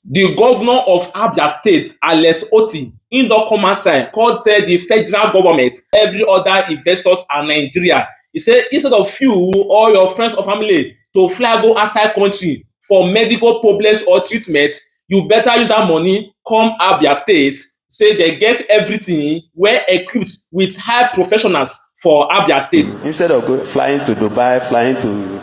The governor of Abia State, Alex Otti, in don come outside come tell the federal government, every other investors and Nigeria, he say instead of you or your friends or family to fly go outside country for medical problems or treatment, you better use that money come Abia State. Say they get everything well equipped with high professionals for Abia State. Instead of flying to Dubai, flying to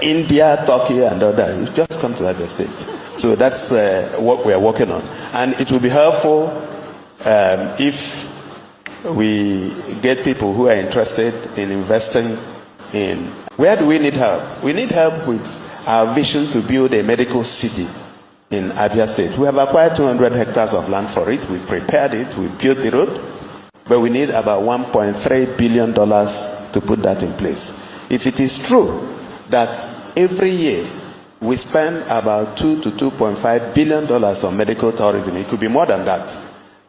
India, Turkey, and other, you just come to Abia State. So that's what we are working on, and it will be helpful if we get people who are interested in investing in. Where do we need help? We need help with our vision to build a medical city in Abia State. We have acquired 200 hectares of land for it. We prepared it. We built the road, but we need about $1.3 billion to put that in place. If it is true that every year we spend about $2 to $2.5 billion on medical tourism, it could be more than that,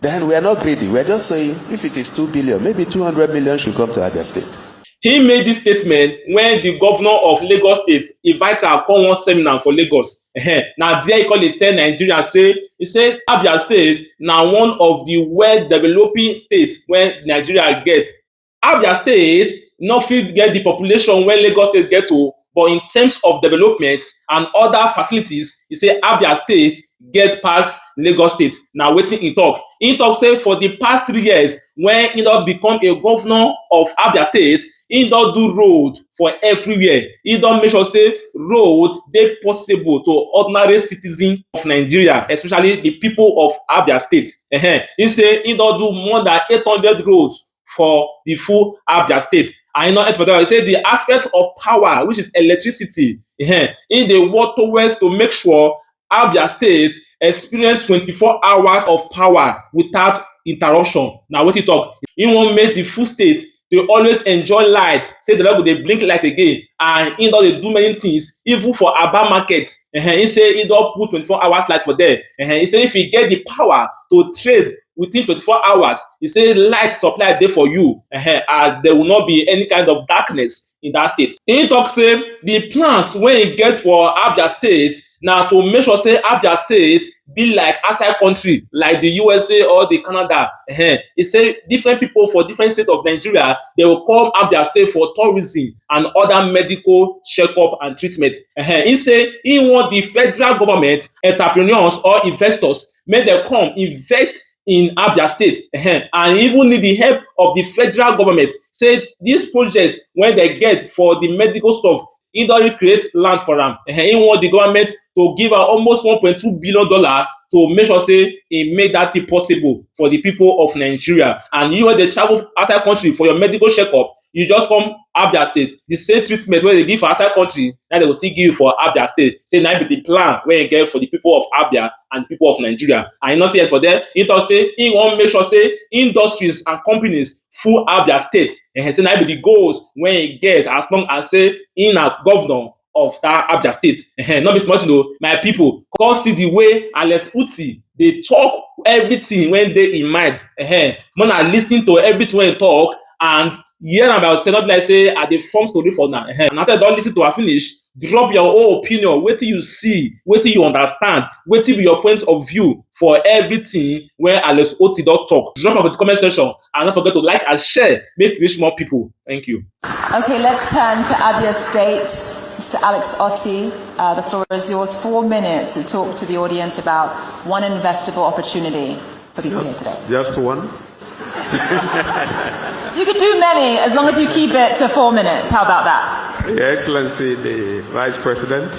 then we are not greedy. We are just saying, if it is $2 billion, maybe $200 million should come to Abia State. He made this statement when the governor of Lagos State invite am come one seminar for Lagos. Na there he come dey tell Nigerians say, he say Abia State na one of the well-developing states wey Nigeria get. Abia State no fit get the population wey Lagos State get to, but in terms of development and other facilities, he say Abia State get pass Lagos State. Na wetin he talk. He talk say for the past 3 years when he don become a governor of Abia State, he don do road for everywhere. He don make sure say road dey possible to ordinary citizens of Nigeria, especially the people of Abia State. He say he don do more than 800 roads for the full Abia State. And he not for that. He say the aspect of power, which is electricity, in the work towards to make sure Abia State experience 24 hours of power without interruption. Now what he talk? He wan make the full state dey always enjoy light, say the light go dey blink light again, and he don dey do many things even for Aba market. He say he don put 24 hours light for there. He say if he get the power to trade within 24 hours, he say light supply dey for you, and there will not be any kind of darkness in that state. He talk say the plans wey he get for Abia State na to make sure say Abia State be like outside country, like the USA or the Canada. He say different people for different states of Nigeria, they will come Abia State for tourism and other medical checkup and treatment. He say he want the federal government, entrepreneurs or investors, make dem come invest in Abia State, and even need the help of the federal government. Say these projects when they get for the medical stuff, he don create land for am. He want the government to give am almost $1.2 billion to make sure say he make that thing possible for the people of Nigeria. And you when they travel outside country for your medical checkup, you just come Abia State. The same treatment wey they give for outside country, now they will still give you for Abia State. Say na be the plan wey he get for the people of Abia and the people of Nigeria. And he not say it for them. He talk say he wan make sure say industries and companies full Abia State. Say na be the goals wey he get as long as say he na governor of that Abia State. Not be small thing o, my people. Come see the way Alex Otti dey talk everything when dey in mind. Una lis ten to everything wey he talk and hear am by yourself, not be like say I dey form story for now. And after you don lis ten to am finish, drop your own opinion, wetin you see, wetin you understand, wetin be your point of view for everything wey Alex Otti don talk. Drop am for the comment section and don't forget to like and share, make reach more people. Thank you. Okay, let's turn to Abia State. Mr. Alex Otti, the floor is yours. 4 minutes to talk to the audience about one investable opportunity for people here today. Just one? You could do many as long as you keep it to 4 minutes. How about that? Your Excellency, the Vice President,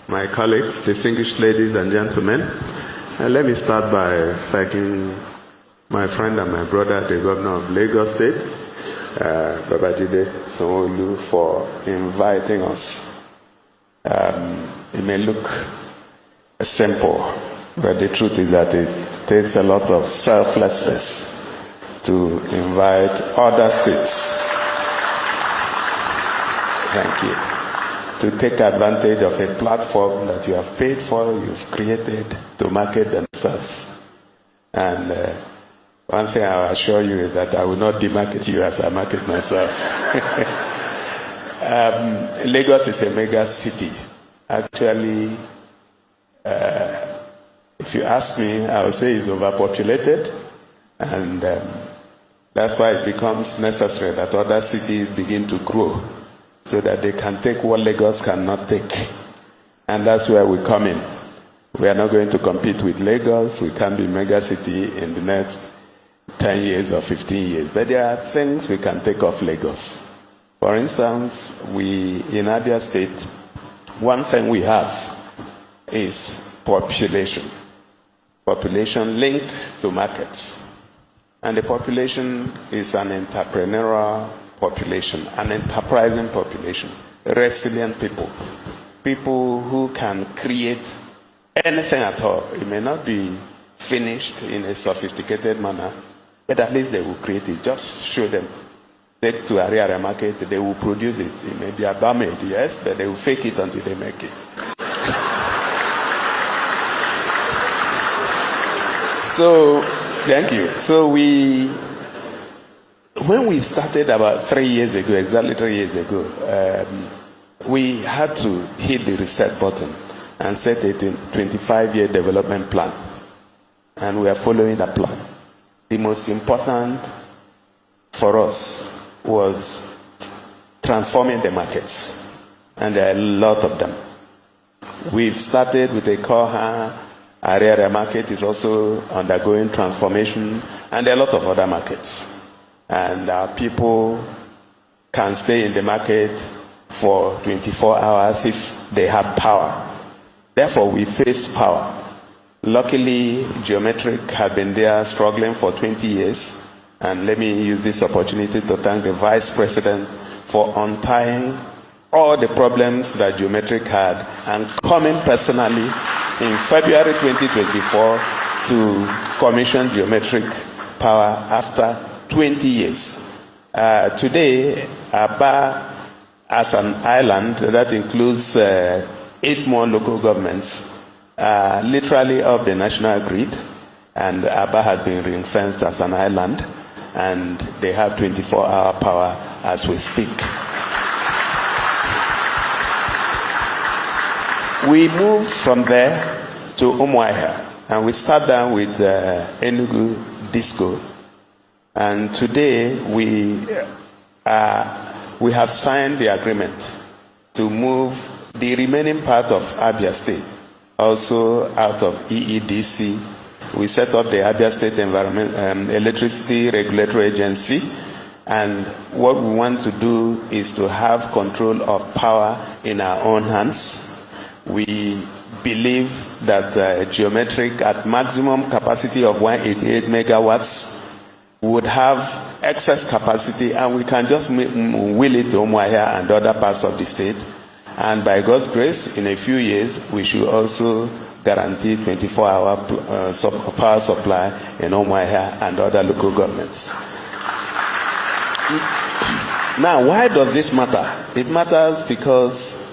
my colleagues, distinguished ladies and gentlemen, let me start by thanking my friend and my brother, the Governor of Lagos State, Babajide Sanwo-Olu, for inviting us. It may look simple, but the truth is that it takes a lot of selflessness to invite other states, thank you, to take advantage of a platform that you have paid for, you've created to market themselves. And one thing I will assure you is that I will not demarket you as I market myself. Lagos is a mega city. Actually, if you ask me, I would say it's overpopulated, and that's why it becomes necessary that other cities begin to grow so that they can take what Lagos cannot take. And that's where we come in. We are not going to compete with Lagos. We can't be mega city in the next 10 years or 15 years. But there are things we can take off Lagos. For instance, in Abia State, one thing we have is population. Population linked to markets. And the population is an entrepreneurial population, an enterprising population, resilient people. People who can create anything at all. It may not be finished in a sophisticated manner, but at least they will create it. Just show them. Take to area market, they will produce it. It may be a barmaid, yes, but they will fake it until they make it. So, thank you. So when we started about 3 years ago, exactly 3 years ago, we had to hit the reset button and set a 25-year development plan. And we are following that plan. The most important for us was transforming the markets. And there are a lot of them. We've started with a core area market is also undergoing transformation, and there are a lot of other markets. And people can stay in the market for 24 hours if they have power. Therefore, we face power. Luckily, Geometric had been there struggling for 20 years. And let me use this opportunity to thank the Vice President for untying all the problems that Geometric had and coming personally in February 2024 to commission Geometric Power after 20 years. Today, Aba, as an island that includes 8 more local governments, literally off the national grid, and Aba has been ring-fenced as an island, and they have 24-hour power as we speak. We moved from there to Umuahia, and we sat down with Enugu Disco, and today we have signed the agreement to move the remaining part of Abia State, also out of EEDC. We set up the Abia State Electricity Regulatory Agency, and what we want to do is to have control of power in our own hands. We believe that Geometric at maximum capacity of 188 megawatts would have excess capacity, and we can just wheel it to Umuahia and other parts of the state. And by God's grace, in a few years, we should also guarantee 24-hour power supply in Umuahia and other local governments. Now, why does this matter? It matters because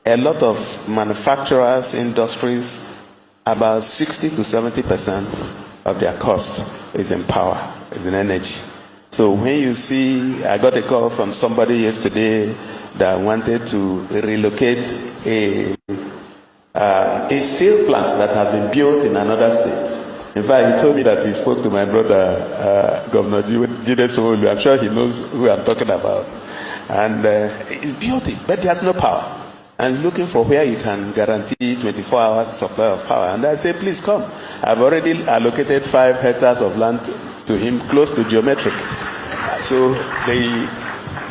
a lot of manufacturers, industries, about 60 to 70% of their cost is in power, is in energy. So when you see, I got a call from somebody yesterday that wanted to relocate a steel plant that had been built in another state. In fact, he told me that he spoke to my brother, Governor Jide Sowolu. I'm sure he knows who I'm talking about. And he's built it, but he has no power. And looking for where you can guarantee 24-hour supply of power. And I say, please come. I've already allocated 5 hectares of land to him close to Geometric. So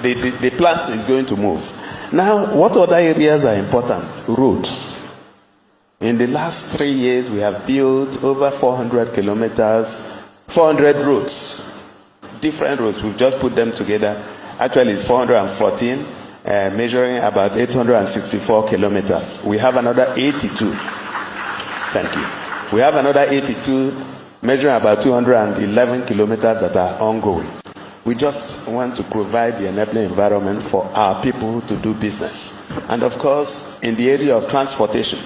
the plant is going to move. Now, what other areas are important? Roads. In the last 3 years, we have built over 400 kilometers, 400 roads, different roads. We've just put them together. Actually, it's 414, measuring about 864 kilometers. We have another 82. Thank you. We have another 82, measuring about 211 kilometers that are ongoing. We just want to provide the enabling environment for our people to do business. And of course, in the area of transportation,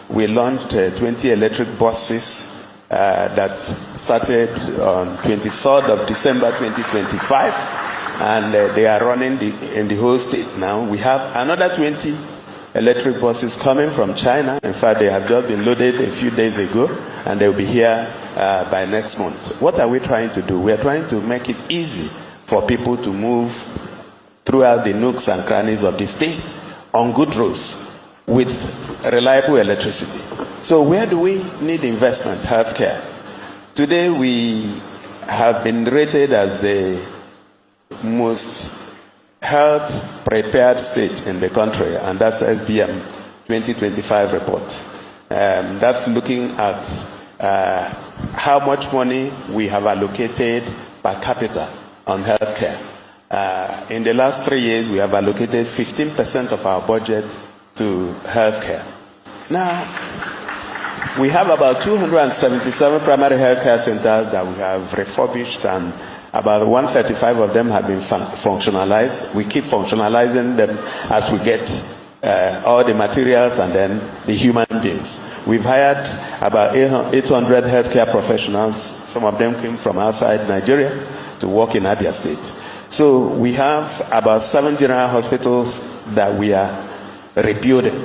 we launched 20 electric buses that started on 23rd of December 2025, and they are running in the whole state now. We have another 20 electric buses coming from China. In fact, they have just been loaded a few days ago, and they'll be here by next month. What are we trying to do? We are trying to make it easy for people to move throughout the nooks and crannies of the state on good roads with reliable electricity. So where do we need investment? Healthcare. Today we have been rated as the most health prepared state in the country, and that's SBM 2025 report. That's looking at how much money we have allocated per capita on healthcare. In the last 3 years, we have allocated 15% of our budget to healthcare. Now, we have about 277 primary healthcare centers that we have refurbished, and about 135 of them have been functionalized. We keep functionalizing them as we get all the materials and then the human beings. We've hired about 800 healthcare professionals. Some of them came from outside Nigeria to work in Abia State. So we have about 7 general hospitals that we are rebuilding.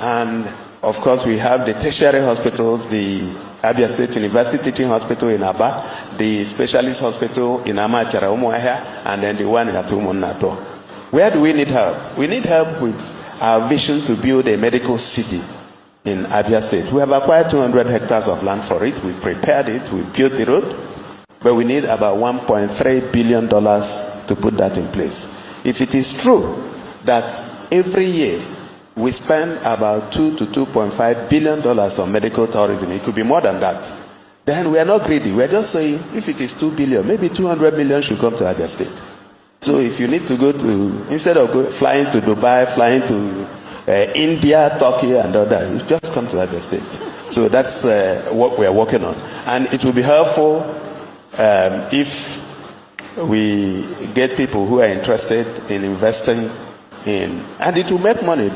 And of course, we have the tertiary hospitals, the Abia State University Teaching Hospital in Aba, the specialist hospital in Amachara, Umuahia, and then the one in Atumunnato. Where do we need help? We need help with our vision to build a medical city in Abia State. We have acquired 200 hectares of land for it. We've prepared it. We've built the road. But we need about $1.3 billion to put that in place. If it is true that every year we spend about $2 to $2.5 billion on medical tourism, it could be more than that, then we are not greedy. We are just saying, if it is $2 billion, maybe $200 million should come to Abia State. So if you need to go to, instead of flying to Dubai, flying to India, Turkey, and all that, you just come to Abia State. So that's what we are working on. And it will be helpful if we get people who are interested in investing in, and it will make money.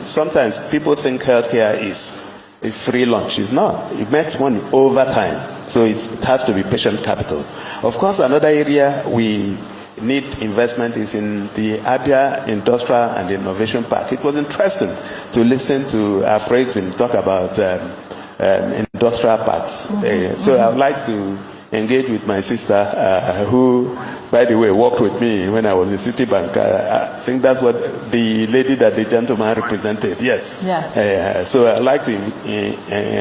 Sometimes people think healthcare is free lunch. It's not. It makes money over time. So it has to be patient capital. Of course, another area we need investment is in the Abia Industrial and Innovation Park. It was interesting to listen to Afraid talk about industrial parks. So I would like to engage with my sister, who, by the way, worked with me when I was in Citibank. I think that's what the lady that the gentleman represented. Yes. Yes. So I'd like to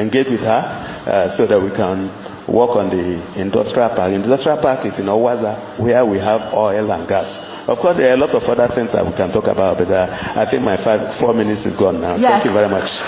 engage with her so that we can work on the industrial park. Industrial park is in Owaza, where we have oil and gas. Of course, there are a lot of other things that we can talk about, but I think my 4 minutes is gone now. Yes. Thank you very much.